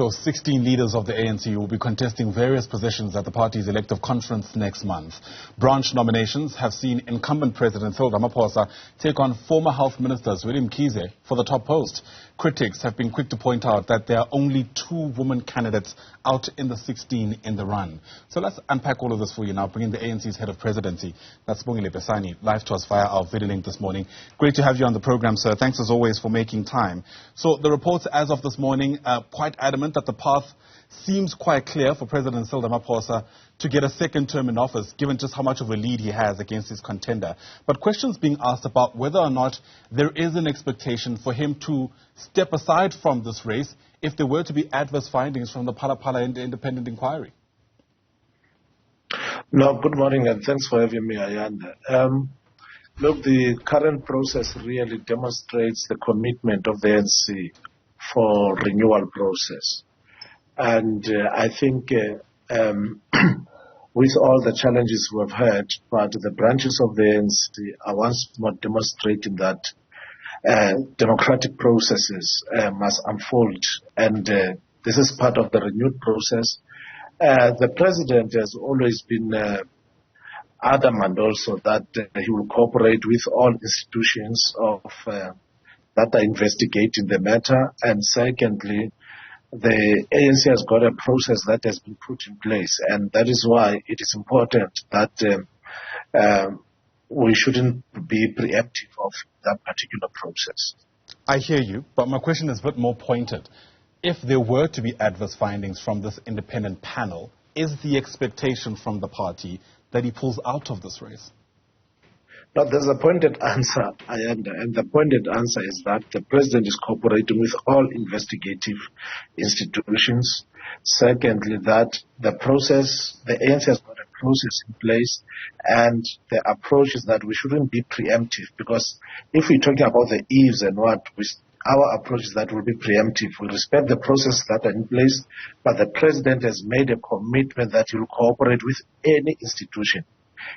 So 16 leaders of the ANC will be contesting various positions at the party's elective conference next month. Branch nominations have seen incumbent President Cyril Ramaphosa take on former Health Minister Zweli Mkhize for the top post. Critics have been quick to point out that there are only 2 women candidates out in the 16 in the run. So let's unpack all of this for you now, bringing the ANC's head of presidency, that's Sibongile Besani, live to us via our video link this morning. Great to have you on the program, sir. Thanks as always for making time. So the reports as of this morning are quite adamant that the path seems quite clear for President Cyril Ramaphosa to get a second term in office, given just how much of a lead he has against his contender. But questions being asked about whether or not there is an expectation for him to step aside from this race if there were to be adverse findings from the Phala independent inquiry. No, good morning and thanks for having me, Ayanda. Look, the current process really demonstrates the commitment of the ANC for renewal process. And I think with all the challenges we've had, but the branches of the ANC are once more demonstrating that democratic processes must unfold. And this is part of the renewed process. The president has always been adamant also that he will cooperate with all institutions of that are investigating the matter. And secondly, the ANC has got a process that has been put in place, and that is why it is important that we shouldn't be preemptive of that particular process. I hear you, but my question is a bit more pointed. If there were to be adverse findings from this independent panel, is the expectation from the party that he pulls out of this race? Now, there's a pointed answer, Ayanda, and the pointed answer is that the president is cooperating with all investigative institutions. Secondly, that the process, the ANC has got a process in place, and the approach is that we shouldn't be preemptive, because if we're talking about the ifs and what, our approach is that we'll be preemptive. We respect the processes that are in place, but the president has made a commitment that he will cooperate with any institution,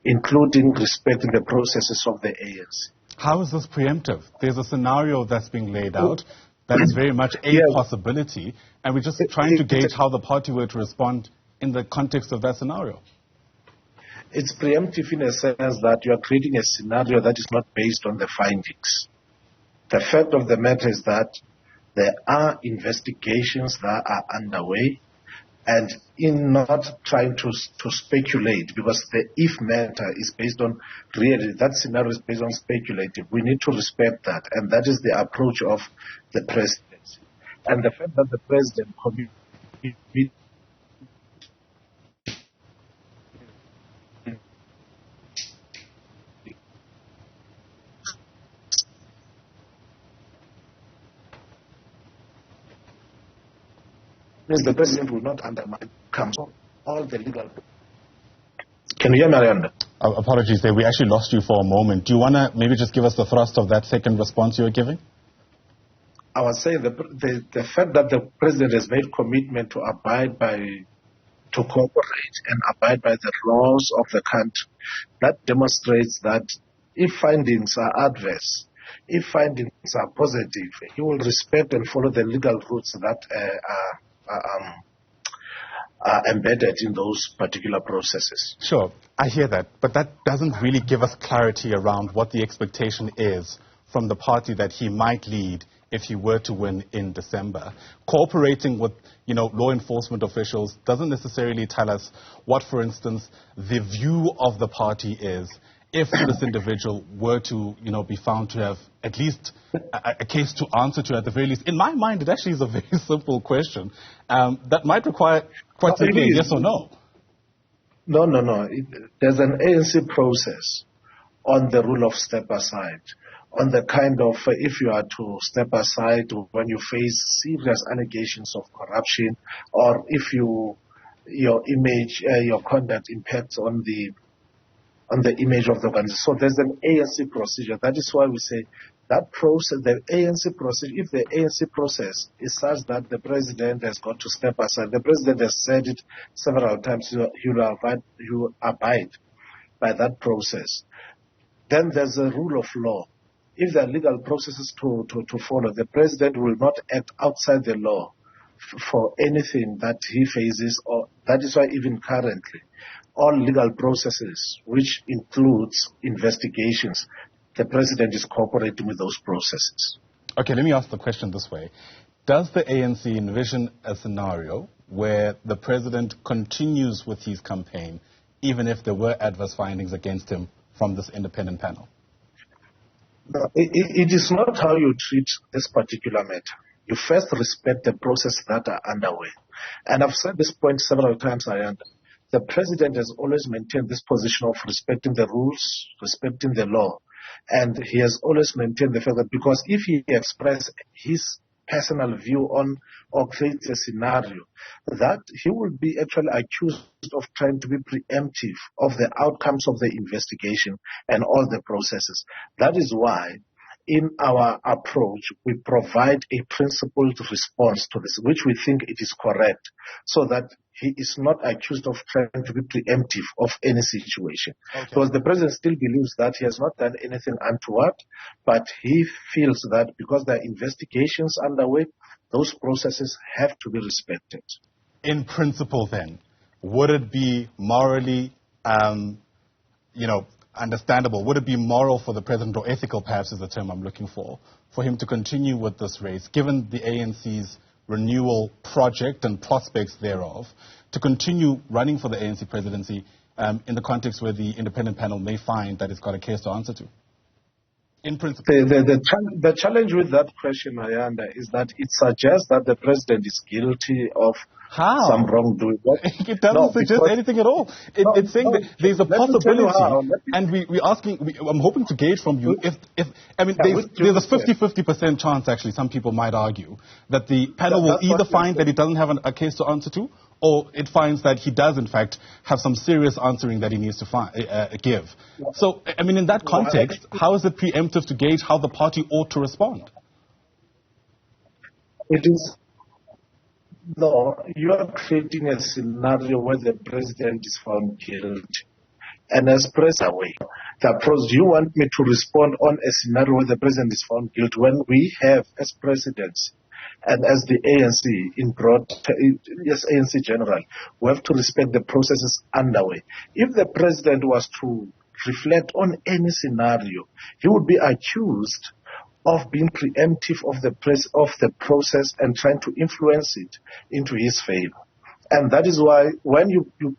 including respecting the processes of the ANC. How is this preemptive? There's a scenario that's being laid out that is very much a possibility, and we're just trying to gauge how the party were to respond in the context of that scenario. It's preemptive in a sense that you are creating a scenario that is not based on the findings. The fact of the matter is that there are investigations that are underway, and in not trying to speculate, because the if matter is based on reality, that scenario is based on speculative. We need to respect that, and that is the approach of the presidency. And the fact that the president the president will not undermine all the legal. Can you hear me, Arianda? Apologies there. We actually lost you for a moment. Do you want to maybe just give us the thrust of that second response you were giving? I was saying the fact that the president has made commitment to to cooperate and abide by the laws of the country, that demonstrates that if findings are adverse, if findings are positive, he will respect and follow the legal routes that are embedded in those particular processes. Sure, I hear that, but that doesn't really give us clarity around what the expectation is from the party that he might lead if he were to win in December. Cooperating with, law enforcement officials doesn't necessarily tell us what, for instance, the view of the party is if this individual were to, be found to have at least a case to answer to at the very least. In my mind, it actually is a very simple question that might require quite simply a yes or no. No. There's an ANC process on the rule of step aside, on the kind of if you are to step aside when you face serious allegations of corruption, or if your image, your conduct impacts on the image of the organization. So there's an ANC procedure. That is why we say that process, the ANC procedure, if the ANC process is such that the president has got to step aside, the president has said it several times, he will abide by that process. Then there's a rule of law. If there are legal processes to follow, the president will not act outside the law for anything that he faces, or that is why even currently, all legal processes, which includes investigations, the president is cooperating with those processes. Okay, let me ask the question this way. Does the ANC envision a scenario where the president continues with his campaign, even if there were adverse findings against him from this independent panel? No, it is not how you treat this particular matter. You first respect the processes that are underway. And I've said this point several times, Ayanda. The president has always maintained this position of respecting the rules, respecting the law. And he has always maintained the fact that because if he expresses his personal view on or creates a scenario, that he will be actually accused of trying to be preemptive of the outcomes of the investigation and all the processes. That is why in our approach, we provide a principled response to this, which we think it is correct, so that he is not accused of trying to be preemptive of any situation. Okay. Because the president still believes that he has not done anything untoward, but he feels that because there are investigations underway, those processes have to be respected. In principle, then, would it be morally, understandable? Would it be moral for the president, or ethical perhaps is the term I'm looking for him to continue with this race, given the ANC's renewal project and prospects thereof, to continue running for the ANC presidency in the context where the independent panel may find that it's got a case to answer to? In principle. The challenge with that question, Ayanda, is that it suggests that the president is guilty of some wrongdoing. It doesn't suggest anything at all. It's saying that there's a possibility, and we're asking. I'm hoping to gauge from you if there's a 50-50% chance. Actually, some people might argue that the panel will either find that he doesn't have a case to answer to, or it finds that he does, in fact, have some serious answering that he needs to give. So, in that context, how is it preemptive to gauge how the party ought to respond? It is. No, you are creating a scenario where the president is found guilty. And as president, the approach, you want me to respond on a scenario where the president is found guilty when we have, as presidents, and as the ANC ANC general, we have to respect the processes underway. If the president was to reflect on any scenario, he would be accused of being preemptive of the process and trying to influence it into his favor. And that is why when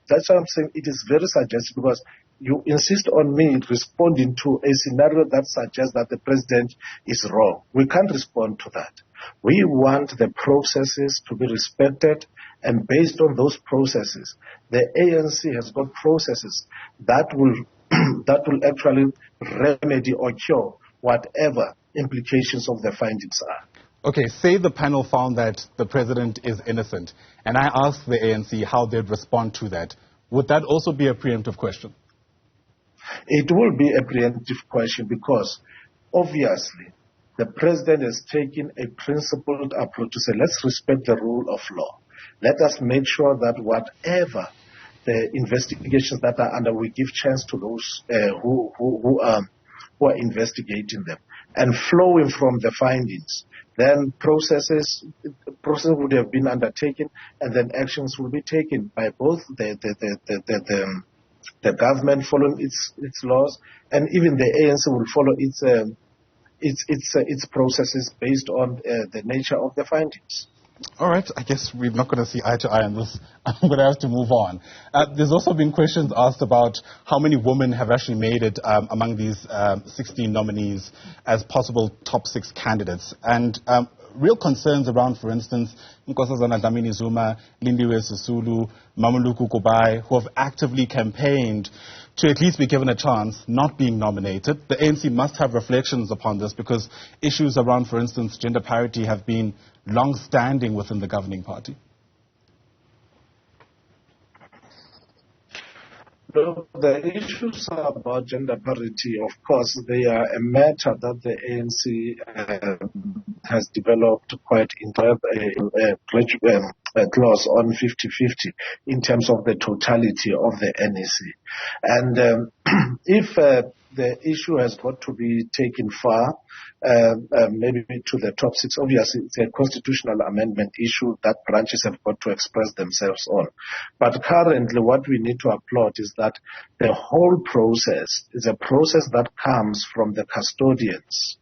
that's why I'm saying it is very suggestive, because you insist on me responding to a scenario that suggests that the president is wrong. We can't respond to that. We want the processes to be respected, and based on those processes, the ANC has got processes that will actually remedy or cure whatever implications of the findings are. Okay, say the panel found that the president is innocent, and I asked the ANC how they'd respond to that. Would that also be a preemptive question? It will be a preemptive question because, obviously, the president has taken a principled approach to say, let's respect the rule of law. Let us make sure that whatever the investigations that are under, we give chance to those who are investigating them. And flowing from the findings, then processes would have been undertaken, and then actions will be taken by both the government following its laws, and even the ANC will follow its processes based on the nature of the findings. All right, I guess we're not going to see eye to eye on this. I'm going to have to move on. There's also been questions asked about how many women have actually made it among these 16 nominees as possible top 6 candidates. And real concerns around, for instance, Nkosazana Dlamini-Zuma, Lindiwe Sisulu, Mamuluku Kubai, who have actively campaigned to at least be given a chance not being nominated. The ANC must have reflections upon this because issues around, for instance, gender parity have been long-standing within the governing party. The issues about gender parity, of course, they are a matter that the ANC has developed quite in depth, a clause on 50-50 in terms of the totality of the NEC. And if the issue has got to be taken far, maybe to the top six. Obviously, it's a constitutional amendment issue that branches have got to express themselves on. But currently, what we need to applaud is that the whole process is a process that comes from the custodians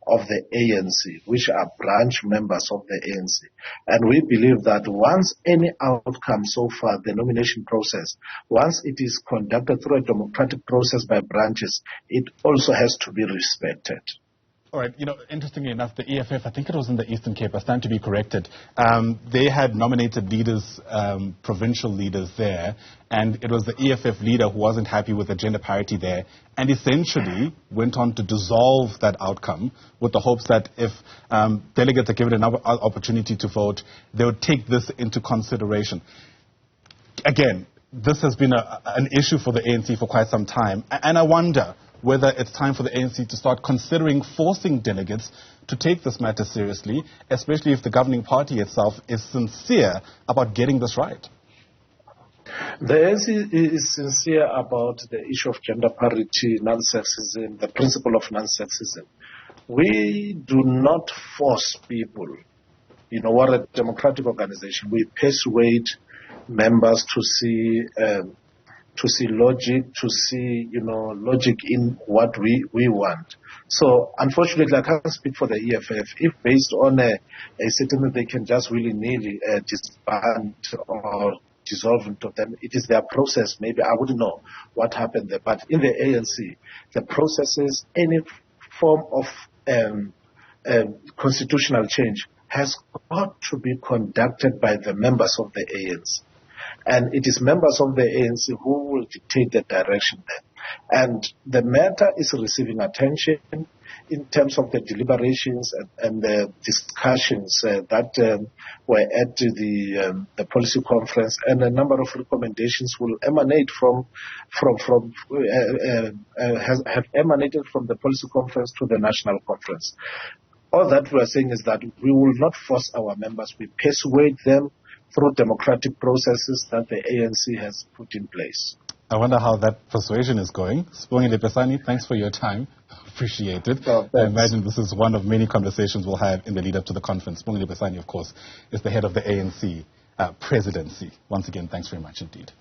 of the ANC, which are branch members of the ANC. And we believe that once any outcome so far, the nomination process, once it is conducted through a democratic process by branches, it also has to be respected. All right. Interestingly enough, the EFF, I think it was in the Eastern Cape, I stand to be corrected, they had nominated leaders, provincial leaders there, and it was the EFF leader who wasn't happy with the gender parity there, and essentially went on to dissolve that outcome with the hopes that if delegates are given another opportunity to vote, they would take this into consideration. Again, this has been an issue for the ANC for quite some time, and I wonder whether it's time for the ANC to start considering forcing delegates to take this matter seriously, especially if the governing party itself is sincere about getting this right. The ANC is sincere about the issue of gender parity, non-sexism, the principle of non-sexism. We do not force people. We're a democratic organization. We persuade members to see logic, logic in what we want. So, unfortunately, I can't speak for the EFF. If based on a statement they can just willy-nilly disband or dissolve into them, it is their process. Maybe I wouldn't know what happened there. But in the ANC, the processes, any form of constitutional change has got to be conducted by the members of the ANC. And it is members of the ANC who will dictate the direction there. And the matter is receiving attention in terms of the deliberations and the discussions that were at the policy conference, and a number of recommendations will emanate have emanated from the policy conference to the national conference. All that we are saying is that we will not force our members. We persuade them through democratic processes that the ANC has put in place. I wonder how that persuasion is going. Sibongile Besani, thanks for your time. Appreciate it. Oh, I imagine this is one of many conversations we'll have in the lead up to the conference. Sibongile Besani, of course, is the head of the ANC presidency. Once again, thanks very much indeed.